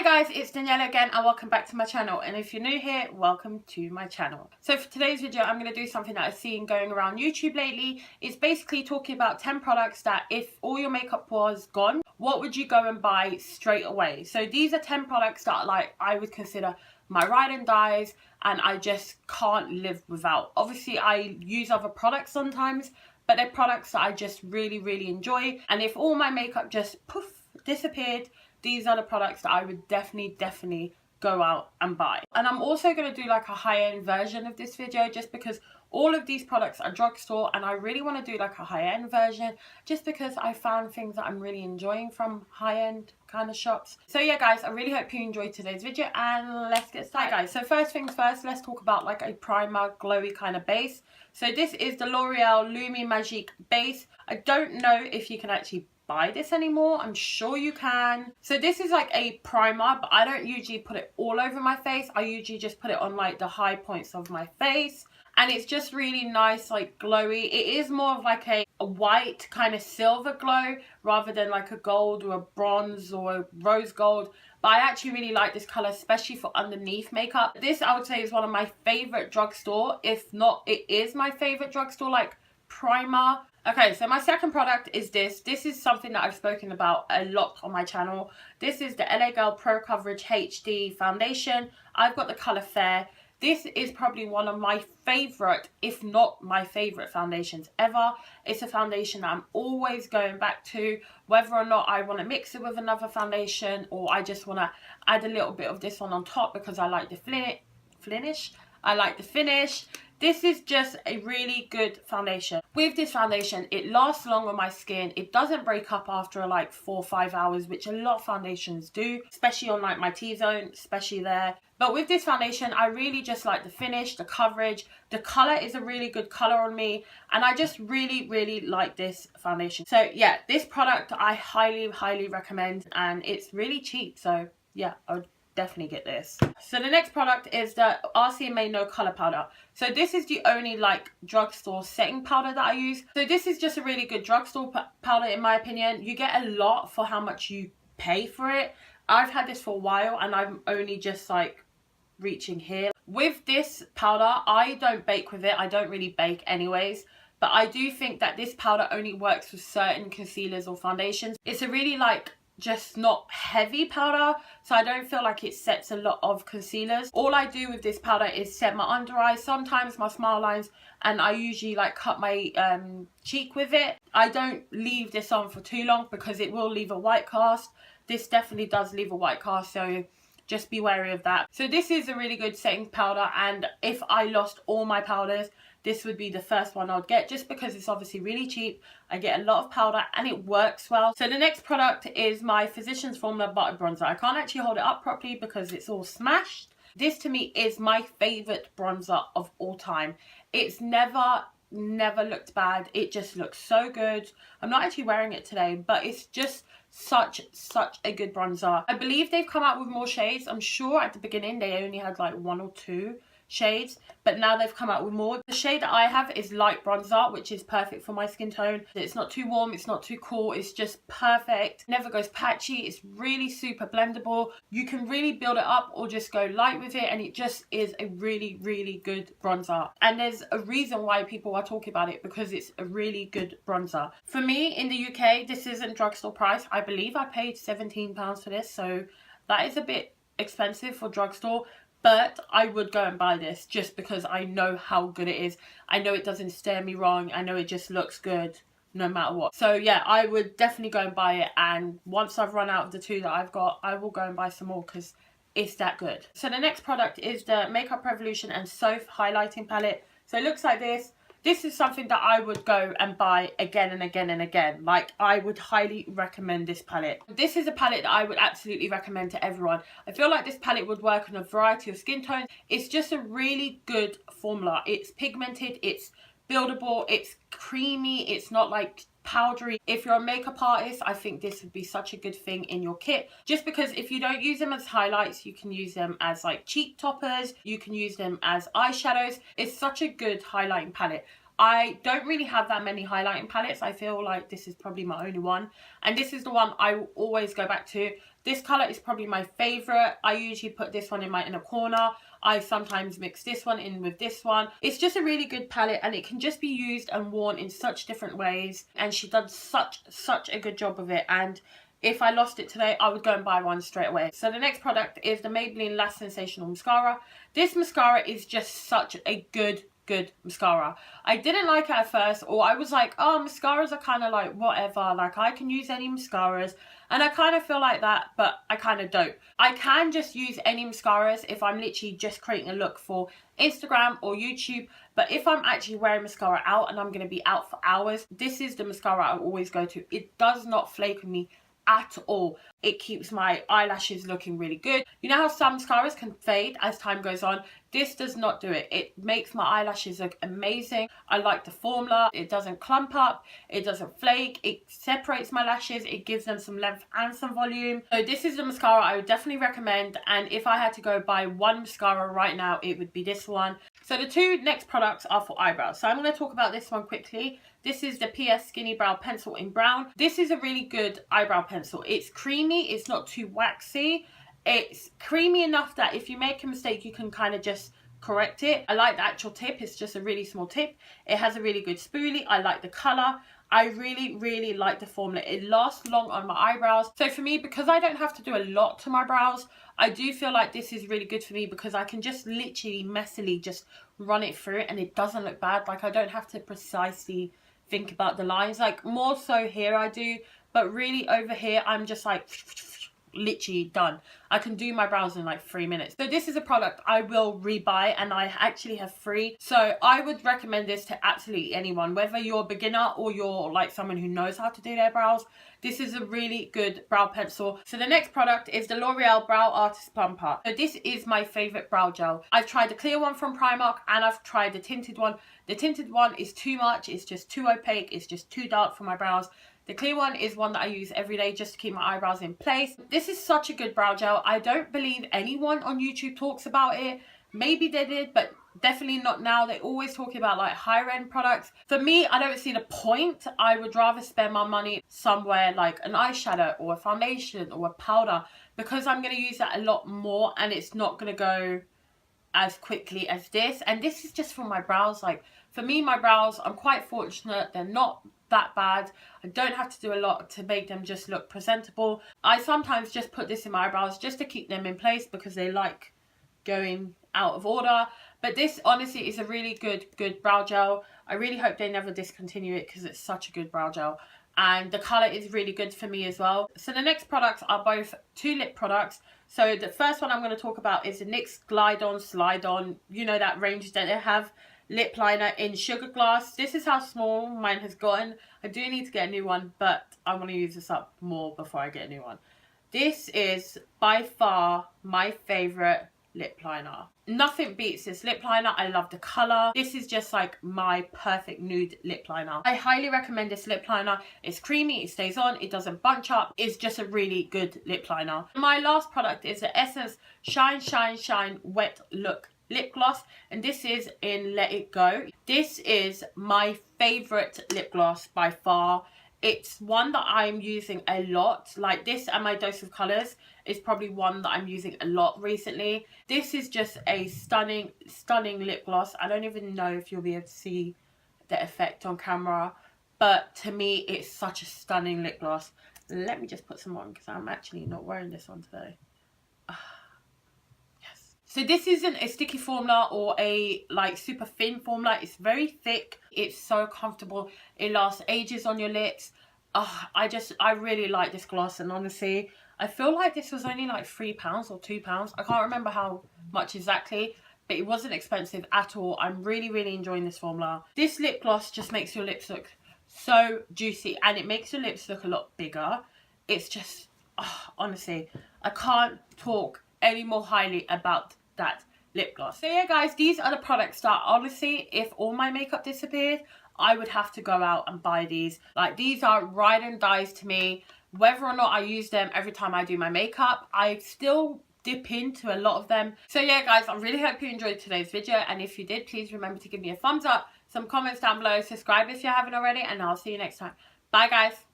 guys, it's Daniela again and welcome back to my channel, and if you're new here, welcome to my channel. So for today's video, I'm going to do something that I've seen going around YouTube lately. It's basically talking about 10 products that if all your makeup was gone, what would you go and buy straight away? So these are 10 products that like I would consider my ride and dies and I just can't live without. Obviously I use other products sometimes, but they're products that I just really enjoy, and if all my makeup just poof disappeared, these are the products that I would definitely go out and buy. And I'm also going to do like a high-end version of this video just because all of these products are drugstore and I really want to do like a high-end version just because I found things that I'm really enjoying from high-end kind of shops. So yeah guys, I really hope you enjoyed today's video and let's get started. Guys, so first things first, let's talk about like a primer glowy kind of base. So this is the L'Oreal Lumi Magique base. I don't know if you can actually buy this anymore. I'm sure you can. So this is like a primer, but I don't usually put it all over my face. I usually just put it on like the high points of my face, and it's just really nice, like glowy. It is more of like a white kind of silver glow rather than like a gold or a bronze or a rose gold. But I actually really like this color, especially for underneath makeup. This I would say is one of my favorite drugstore, if not it is my favorite drugstore like primer. Okay, so my second product is this. This is something that I've spoken about a lot on my channel. This is the LA Girl Pro Coverage HD Foundation. I've got the color Fair. This is probably one of my favorite, if not my favorite foundations ever. It's a foundation that I'm always going back to, whether or not I want to mix it with another foundation or I just want to add a little bit of this one on top because I like the finish. I like the finish. This is just a really good foundation. With this foundation, it lasts long on my skin. It doesn't break up after like 4 or 5 hours, which a lot of foundations do, especially on like my T-zone, especially there. But with this foundation, I really just like the finish, the coverage. The color is a really good color on me, and I just really like this foundation. So yeah, this product I highly recommend, and it's really cheap. So yeah, I would definitely get this. So the next product is the RCMA No Color Powder. So this is the only like drugstore setting powder that I use. So this is just a really good drugstore powder in my opinion. You get a lot for how much you pay for it. I've had this for a while and I'm only just like reaching here. With this powder, I don't bake with it. I don't really bake anyways. But I do think that this powder only works with certain concealers or foundations. It's a really like just not heavy powder, so I don't feel like it sets a lot of concealers. All I do with this powder is set my under eyes, sometimes my smile lines, and I usually like cut my cheek with it. I don't leave this on for too long because it will leave a white cast. This definitely does leave a white cast, so just be wary of that. So this is a really good setting powder, and if I lost all my powders, this would be the first one I'd get just because it's obviously really cheap. I get a lot of powder and it works well. So the next product is my Physicians Formula Butter Bronzer. I can't actually hold it up properly because it's all smashed. This to me is my favorite bronzer of all time. It's never looked bad. It just looks so good. I'm not actually wearing it today, but it's just such a good bronzer. I believe they've come out with more shades. I'm sure at the beginning they only had like 1 or 2 shades, but now they've come out with more. The shade that I have is light bronzer, which is perfect for my skin tone. It's not too warm, it's not too cool, it's just perfect. Never goes patchy. It's really super blendable. You can really build it up or just go light with it, and it just is a really good bronzer. And there's a reason why people are talking about it, because it's a really good bronzer. For me in the UK, this isn't drugstore price. I believe I paid £17 for this, so that is a bit expensive for drugstore. But I would go and buy this just because I know how good it is. I know it doesn't stare me wrong. I know it just looks good no matter what. So yeah, I would definitely go and buy it. And once I've run out of the 2 that I've got, I will go and buy some more because it's that good. So the next product is the Makeup Revolution and Soph Highlighting Palette. So it looks like this. This is something that I would go and buy again and again and again. Like, I would highly recommend this palette. This is a palette that I would absolutely recommend to everyone. I feel like this palette would work on a variety of skin tones. It's just a really good formula. It's pigmented, it's buildable, it's creamy, it's not like powdery. If you're a makeup artist, I think this would be such a good thing in your kit, just because if you don't use them as highlights, you can use them as like cheek toppers, you can use them as eyeshadows. It's such a good highlighting palette. I don't really have that many highlighting palettes. I feel like this is probably my only one, and this is the one I will always go back to. This colour is probably my favourite. I usually put this one in my inner corner. I sometimes mix this one in with this one. It's just a really good palette, and it can just be used and worn in such different ways. And she does such a good job of it. And if I lost it today, I would go and buy one straight away. So the next product is the Maybelline Lash Sensational Mascara. This mascara is just such a good mascara. I didn't like it at first, or I was like, oh, mascaras are kind of like whatever, like I can use any mascaras, and I kind of feel like that, but I kind of don't. I can just use any mascaras if I'm literally just creating a look for Instagram or YouTube, but if I'm actually wearing mascara out and I'm going to be out for hours, this is the mascara I always go to. It does not flake on me at all. It keeps my eyelashes looking really good. You know how some mascaras can fade as time goes on? This does not do it. It makes my eyelashes look amazing. I like the formula. It doesn't clump up. It doesn't flake. It separates my lashes. It gives them some length and some volume. So this is the mascara I would definitely recommend. And if I had to go buy one mascara right now, it would be this one. So the two next products are for eyebrows. So I'm going to talk about this one quickly. This is the PS Skinny Brow Pencil in brown. This is a really good eyebrow pencil. It's creamy. It's not too waxy. It's creamy enough that if you make a mistake, you can kind of just correct it. I like the actual tip. It's just a really small tip. It has a really good spoolie. I like the color. I really like the formula. It lasts long on my eyebrows. So for me, because I don't have to do a lot to my brows, I do feel like this is really good for me because I can just literally messily just run it through and it doesn't look bad. Like I don't have to precisely think about the lines. Like more so here I do, but really over here I'm just like literally done. I can do my brows in like 3 minutes. So this is a product I will rebuy, and I actually have 3. So I would recommend this to absolutely anyone, whether you're a beginner or you're like someone who knows how to do their brows. This is a really good brow pencil. So the next product is the L'Oreal Brow Artist Plumper. So this is my favorite brow gel. I've tried the clear one from Primark and I've tried the tinted one. The tinted one is too much. It's just too opaque. It's just too dark for my brows. The clear one is one that I use every day just to keep my eyebrows in place. This is such a good brow gel. I don't believe anyone on YouTube talks about it. Maybe they did, but definitely not now. They're always talking about like higher end products. For me, I don't see the point. I would rather spend my money somewhere like an eyeshadow or a foundation or a powder, because I'm going to use that a lot more and it's not going to go as quickly as this. And this is just for my brows. Like for me, my brows, I'm quite fortunate. They're not that bad. I don't have to do a lot to make them just look presentable. I sometimes just put this in my eyebrows just to keep them in place because they like going out of order. But this honestly is a really good brow gel. I really hope they never discontinue it because it's such a good brow gel. And the colour is really good for me as well. So the next products are both 2 lip products. So the first one I'm going to talk about is the NYX Glide On Slide On. You know that range that they have. Lip liner in Sugar Glass. This is how small mine has gotten. I do need to get a new one, but I want to use this up more before I get a new one. This is by far my favourite lip liner. Nothing beats this lip liner. I love the colour. This is just like my perfect nude lip liner. I highly recommend this lip liner. It's creamy, it stays on, it doesn't bunch up. It's just a really good lip liner. My last product is the Essence Shine Shine Shine Wet Look lip gloss, and this is in Let It Go. This is my favorite lip gloss by far. It's one that I'm using a lot. Like this and my Dose of Colors is probably one that I'm using a lot recently. This is just a stunning lip gloss. I don't even know if you'll be able to see the effect on camera, but to me it's such a stunning lip gloss. Let me just put some on because I'm actually not wearing this on today. So this isn't a sticky formula or a like super thin formula. It's very thick. It's so comfortable. It lasts ages on your lips. I really like this gloss, and honestly, I feel like this was only like £3 or £2. I can't remember how much exactly, but it wasn't expensive at all. I'm really enjoying this formula. This lip gloss just makes your lips look so juicy, and it makes your lips look a lot bigger. It's just, honestly, I can't talk any more highly about that lip gloss. So yeah guys, these are the products that honestly, if all my makeup disappeared, I would have to go out and buy these. Like these are ride and dies to me. Whether or not I use them every time I do my makeup, I still dip into a lot of them. So yeah guys, I really hope you enjoyed today's video, and if you did, please remember to give me a thumbs up, some comments down below, subscribe if you haven't already, and I'll see you next time. Bye guys.